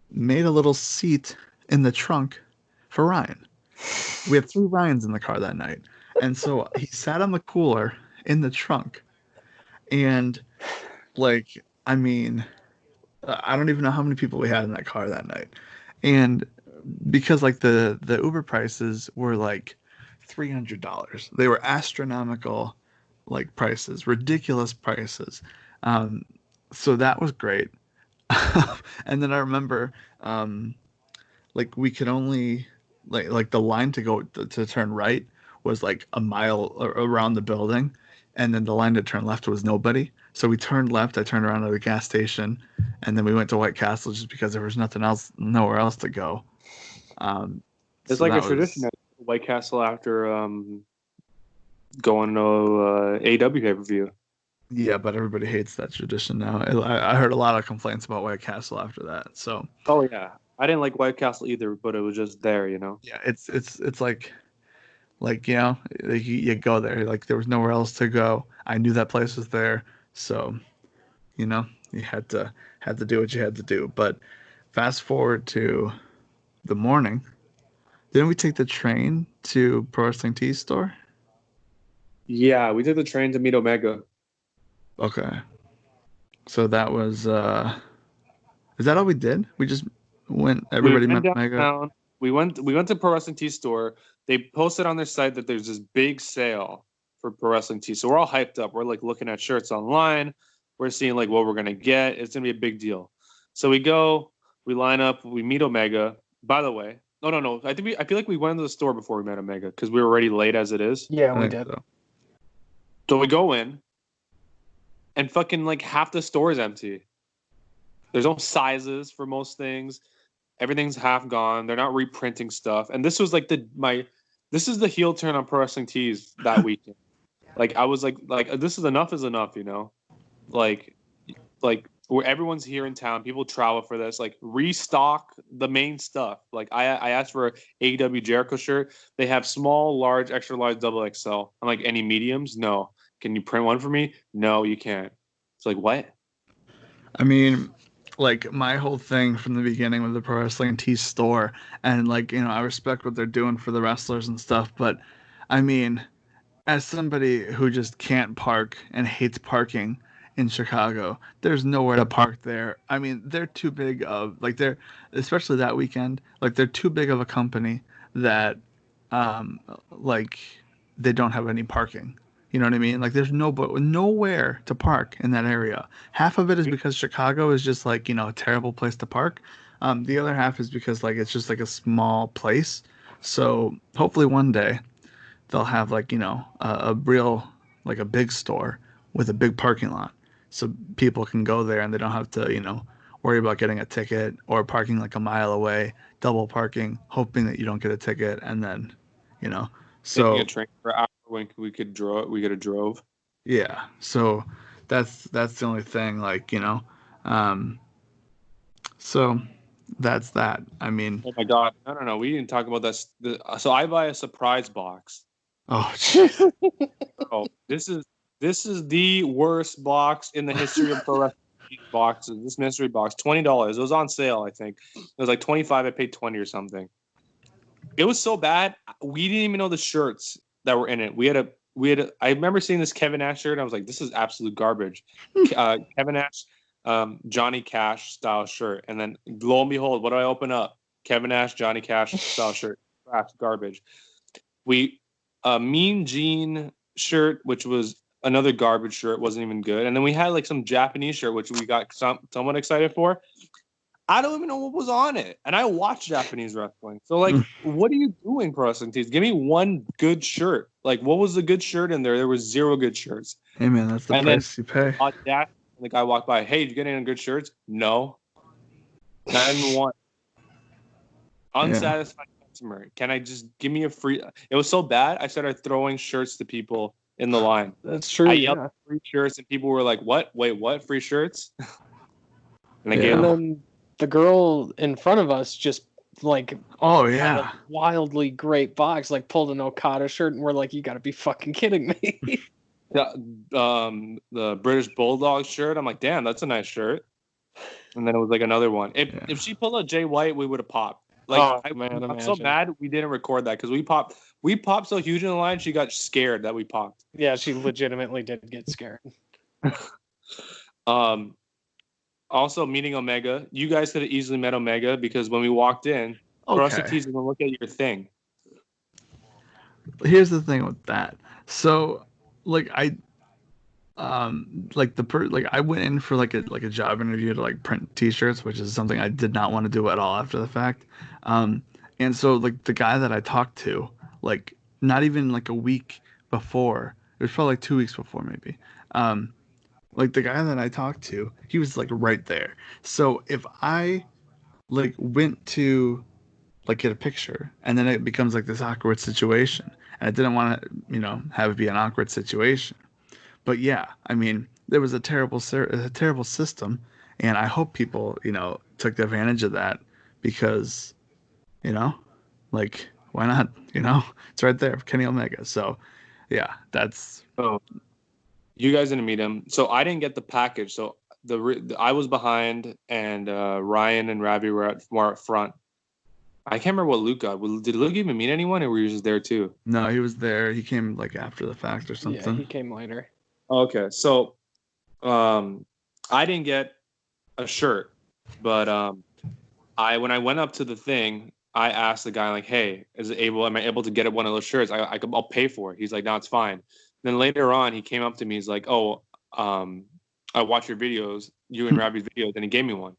made a little seat in the trunk for Ryan. We had three Ryans in the car that night, and so he sat on the cooler in the trunk, and like, I mean, I don't even know how many people we had in that car that night, and because like the Uber prices were like $300, they were astronomical, like prices, ridiculous prices. Um, so that was great. And then I remember, like we could only like the line to go to turn right was like a mile around the building, and then the line to turn left was nobody. So we turned left. I turned around at the gas station, and then we went to White Castle just because there was nothing else, nowhere else to go. Um, It's so like a that tradition was at White Castle after going to AEW pay per view. yeah, but everybody hates that tradition now. I heard a lot of complaints about White Castle after that. So Oh yeah, I didn't like White Castle either, but it was just there, you know. yeah, it's like you go there, like there was nowhere else to go. I knew that place was there, so you had to do what you had to do. But fast forward to the morning, didn't we take the train to Pro Wrestling Tees store? Yeah, we took the train to meet Omega. Okay, so that was is that all we did? We just went, We everybody went met Omega. downtown. We went to Pro Wrestling Tee store. They posted on their site that there's this big sale for Pro Wrestling Tee. So we're all hyped up. We're like looking at shirts online. We're seeing like what we're gonna get. It's gonna be a big deal. So we go, we line up, we meet Omega. By the way, no. I feel like we went to the store before we met Omega because we were already late as it is. Yeah, I we think did. so. So we go in, and fucking like half the store is empty. There's no sizes for most things. Everything's half gone. They're not reprinting stuff. And this was like this is the heel turn on Pro Wrestling Tees that weekend. Like I was like this is enough, you know? Like where everyone's here in town, people travel for this. Like restock the main stuff. Like I asked for a AEW Jericho shirt. They have small, large, extra large, double XL. I'm like, any mediums? No. Can you print one for me? No, you can't. It's like what? I mean, like my whole thing from the beginning with the Pro Wrestling Tees store, and like I respect what they're doing for the wrestlers and stuff, but I mean, as somebody who just can't park and hates parking in Chicago, there's nowhere to park there. I mean, they're too big of like they're especially that weekend, like they're too big of a company that like they don't have any parking. You know what I mean? Like there's nowhere to park in that area. Half of it is because Chicago is just like, a terrible place to park. The other half is because like it's just like a small place. So hopefully one day they'll have like a real like a big store with a big parking lot so people can go there and they don't have to worry about getting a ticket or parking like a mile away, double parking, hoping that you don't get a ticket, and then you know Taking a so train for an hour when we could have drove. yeah, so that's the only thing, like um so that's that. I mean, Oh my god! No. We didn't talk about this. So I buy a surprise box. oh jeez. Oh, this is the worst box in the history of pro wrestling boxes. This mystery box, $20. It was on sale. I think it was like 25. I paid 20 or something. It was so bad. We didn't even know the shirts that were in it. I remember seeing this Kevin Nash shirt. And I was like, this is absolute garbage. Kevin Nash, Johnny Cash style shirt. And then lo and behold, what do I open up? Kevin Nash, Johnny Cash style shirt. Trash, garbage. We Mean Gene shirt, which was another garbage shirt, wasn't even good. And then we had like some Japanese shirt, which we got somewhat excited for. I don't even know what was on it. And I watch Japanese wrestling. So, like, what are you doing, Pro Wrestling Tees? Give me one good shirt. Like, what was the good shirt in there? There was zero good shirts. Hey man, that's the And then price you pay. the guy walked by. Hey, did you get any good shirts? No. Not even one. Unsatisfied customer. Can I just give me a free? It was so bad. I started throwing shirts to people in the line. That's true. I Yeah. yelled free shirts, and people were like, "What? Wait, what? Free shirts?" And I Yeah. gave And them. then the girl in front of us just like Oh had yeah. a wildly great box, like pulled an Okada shirt, and we're like, you got to be fucking kidding me. The British Bulldog shirt. I'm like, damn, that's a nice shirt. And then it was like another one. If she pulled a Jay White, we would have popped. Like, Oh, man, I'm so imagine. mad we didn't record that because we popped so huge in the line. She got scared that we popped. Yeah, she legitimately did get scared. Also meeting Omega. You guys could have easily met Omega because when we walked in, Okay. Rusty gonna look at your thing. Here's the thing with that. So, like I I went in for like a job interview to like print t-shirts, which is something I did not want to do at all after the fact. And so like the guy that I talked to, like not even like a week before, it was probably like 2 weeks before maybe. Like the guy that I talked to, he was like right there. So if I like went to like get a picture and then it becomes like this awkward situation, and I didn't want to, have it be an awkward situation. But yeah, I mean, there was a terrible system, and I hope people, took advantage of that because, you know, like why not? It's right there, Kenny Omega. So, yeah, that's Oh, you guys didn't meet him, so I didn't get the package. So I was behind, and Ryan and Ravi were more up front. I can't remember what Luke got. Did Luke even meet anyone, or were you just there too? no, he was there. He came like after the fact or Yeah, something. he came later. Okay, so I didn't get a shirt, but when I went up to the thing, I asked the guy like, "Hey, am I able to get one of those shirts? I'll pay for it." He's like, "No, it's fine." Then later on, he came up to me. He's like, "Oh, I watch your videos, you and Ravi's videos," and he gave me one.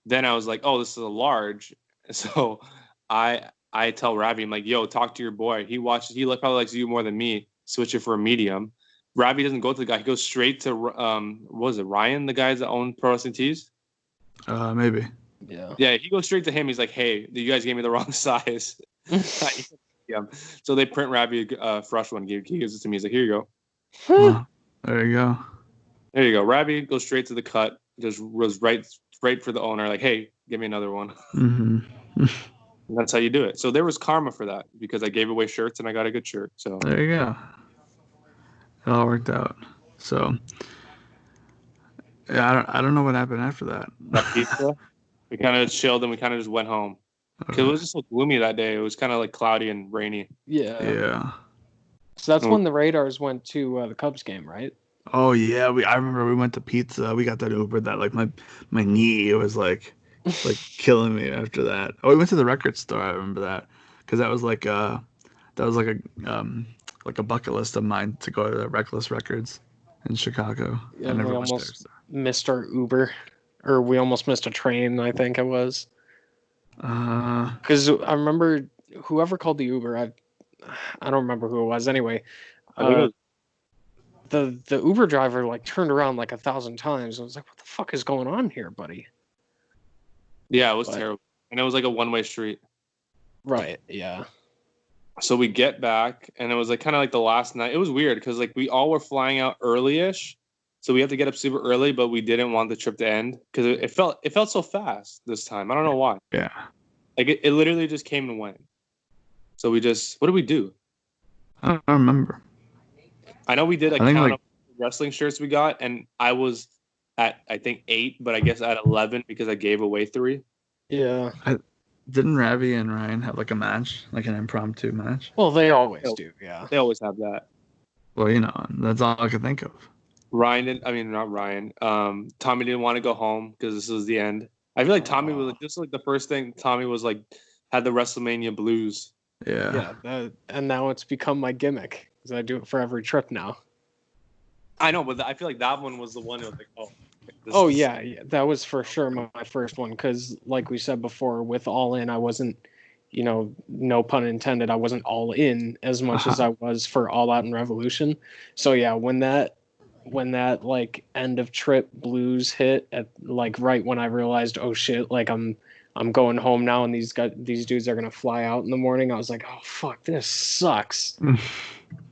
Then I was like, "Oh, this is a large." So I tell Ravi, I'm like, "Yo, talk to your boy. He probably likes you more than me. Switch it for a medium." Ravi doesn't go to the guy. He goes straight to what was it, Ryan, the guys that own Pro Wrestling Tees? Maybe. Yeah. Yeah, he goes straight to him. He's like, "Hey, you guys gave me the wrong size." Yeah. So they print Ravi a fresh one. He gives it to me. He's like, "Here you go." Well, there you go. There you go. Ravi goes straight to the cut. Just was right for the owner. Like, "Hey, give me another one." Mm-hmm. And that's how you do it. So there was karma for that because I gave away shirts and I got a good shirt. So There you go. It all worked out. So yeah, I don't know what happened after that. that pizza, we kind of chilled and we kind of just went home because it was just so gloomy that day. It was kind of like cloudy and rainy. Yeah. Yeah. So that's when the Radars went to the Cubs game, right? Oh yeah, I remember we went to pizza. We got that Uber that like my knee was like killing me after that. Oh, we went to the record store. I remember that because that was like a bucket list of mine to go to Reckless Records in Chicago. Yeah, I never we went there. almost missed our Uber, or we almost missed a train. I think it was because I remember whoever called the Uber. I don't remember who it was. Anyway, I think it was, the Uber driver like turned around like 1,000 times. I was like, "What the fuck is going on here, buddy?" yeah, it was terrible, and it was like a one-way street. Right. Yeah. So we get back, and it was like kind of like the last night. It was weird because like we all were flying out early-ish, so we had to get up super early, but we didn't want the trip to end because it felt so fast this time. I don't know why. Yeah. Like it literally just came and went. So what did we do? I don't remember. I know we did a I think, count like- of wrestling shirts we got, and I was at I think 8, but I guess at 11 because I gave away 3. Yeah. Didn't Ravi and Ryan have like a match, like an impromptu match? Well, they always do. Yeah. They always have that. Well, that's all I could think of. Not Ryan. Tommy didn't want to go home because this was the end. I feel like Tommy was like, this was like the first thing Tommy was like, had the WrestleMania blues. Yeah. Yeah. And now it's become my gimmick because I do it for every trip now. I know, but I feel like that one was the one that was like, Yeah, that was for sure my first one because, like we said before, with All In, I wasn't, no pun intended, I wasn't all in as much as I was for All Out and Revolution. So yeah, when that like end of trip blues hit at like right when I realized, oh shit, like I'm going home now and these dudes are gonna fly out in the morning, I was like, oh fuck, this sucks.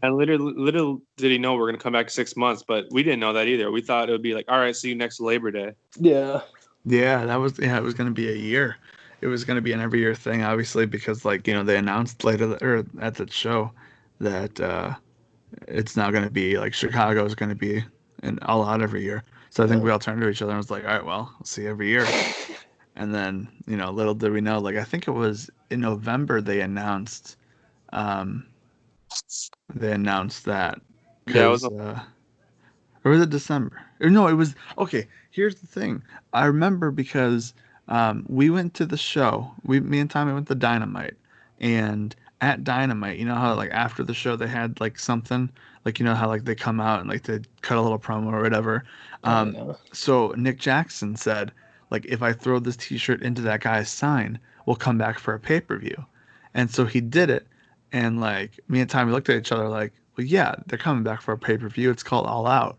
And little did he know we're gonna come back 6 months, but we didn't know that either. We thought it would be like, all right, see you next Labor Day. Yeah. Yeah, it was going to be a year. it was going to be an every year thing, obviously, because like they announced later or at the show that it's now going to be like Chicago is going to be an all out every year. So I think we all turned to each other and was like, all right, well, we'll see every year. And then little did we know, like I think it was in November um, they announced that Yeah, it was. because. Or was it December? Or no, it was okay. Here's the thing. I remember because we went to the show. Me and Tommy went to Dynamite, and at Dynamite, you know how like after the show they had like something, like how like they come out and like they cut a little promo or whatever. Yeah. So Nick Jackson said, like, if I throw this T-shirt into that guy's sign, we'll come back for a pay-per-view, and so he did it, and like me and Tommy looked at each other like, well, yeah, they're coming back for a pay-per-view. It's called All Out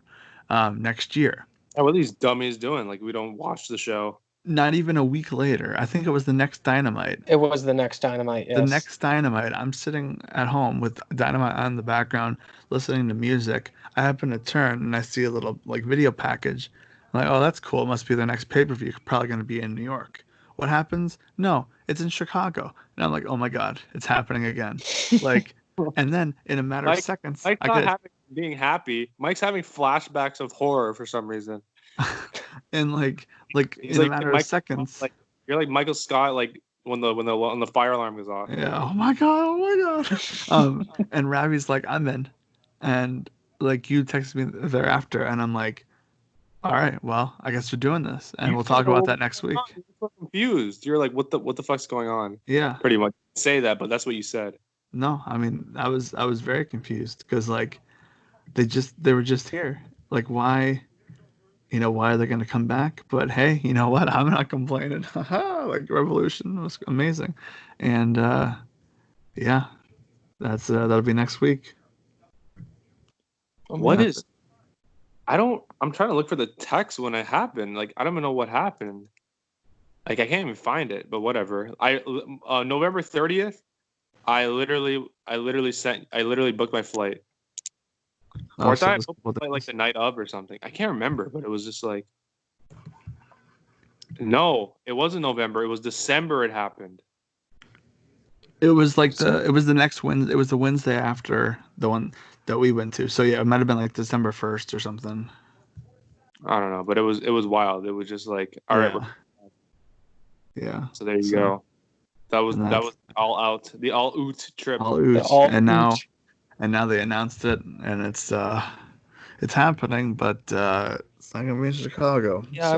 next year. What are these dummies doing? Like we don't watch the show. Not even a week later, I think it was the next Dynamite. It was the next Dynamite, yes. The next Dynamite, I'm sitting at home with Dynamite on the background, listening to music. I happen to turn and I see a little like video package. I'm like, oh, that's cool. It must be the next pay-per-view. Probably going to be in New York. What happens? No, it's in Chicago. And I'm like, oh my God, it's happening again. Like, and then in a matter of seconds, Mike's not being happy. Mike's having flashbacks of horror for some reason. And like in a matter of seconds, like you're like Michael Scott, like when the fire alarm goes off. Yeah. Oh my God. And Ravi's like, I'm in, and like you texted me thereafter, and I'm like, all right, well, I guess we're doing this, and we'll talk about that next week. You're so confused. You're like, what the fuck's going on? Yeah. Pretty much say that, but that's what you said. No, I mean, I was very confused because like they were just here. Like why? Why are they going to come back? But hey, you know what? I'm not complaining. Haha, like Revolution was amazing. And yeah, that'll be next week. I'm trying to look for the text when it happened. Like I don't even know what happened. Like I can't even find it, but whatever. November 30th, I literally booked my flight. Or I thought I booked my, like the night of or something. I can't remember, but it was just like, no, it wasn't November. It was December. It happened. It was like it was the next Wednesday. It was the Wednesday after the one that we went to. So yeah, it might have been like December 1st or something. I don't know, but it was wild. It was just like, all right. Yeah. So there you go. That was all out. The all out trip. And now they announced it, and it's happening, but it's not gonna be in Chicago. Yeah, so.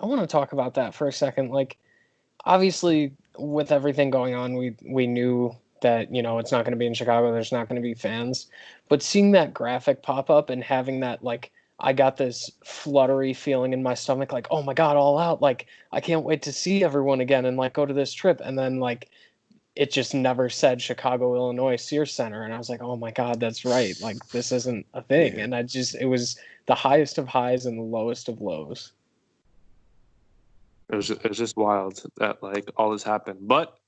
I want to talk about that for a second. Like, obviously, with everything going on, we knew that it's not going to be in Chicago. There's not going to be fans, but seeing that graphic pop up and having that, like, I got this fluttery feeling in my stomach, like, oh my God, All Out! Like, I can't wait to see everyone again and like go to this trip, and then like. It just never said Chicago, Illinois, Sears Center. And I was like, oh my God, that's right. Like, this isn't a thing. Yeah. And it was the highest of highs and the lowest of lows. It was just wild that like all this happened. But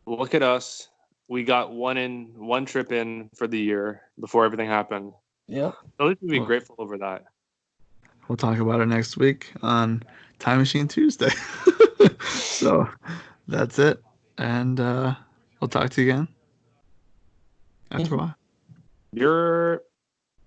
look at us. We got one trip in for the year before everything happened. Yeah. So at least we'd be grateful over that. We'll talk about it next week on Time Machine Tuesday. So that's it. And we'll talk to you again after a while.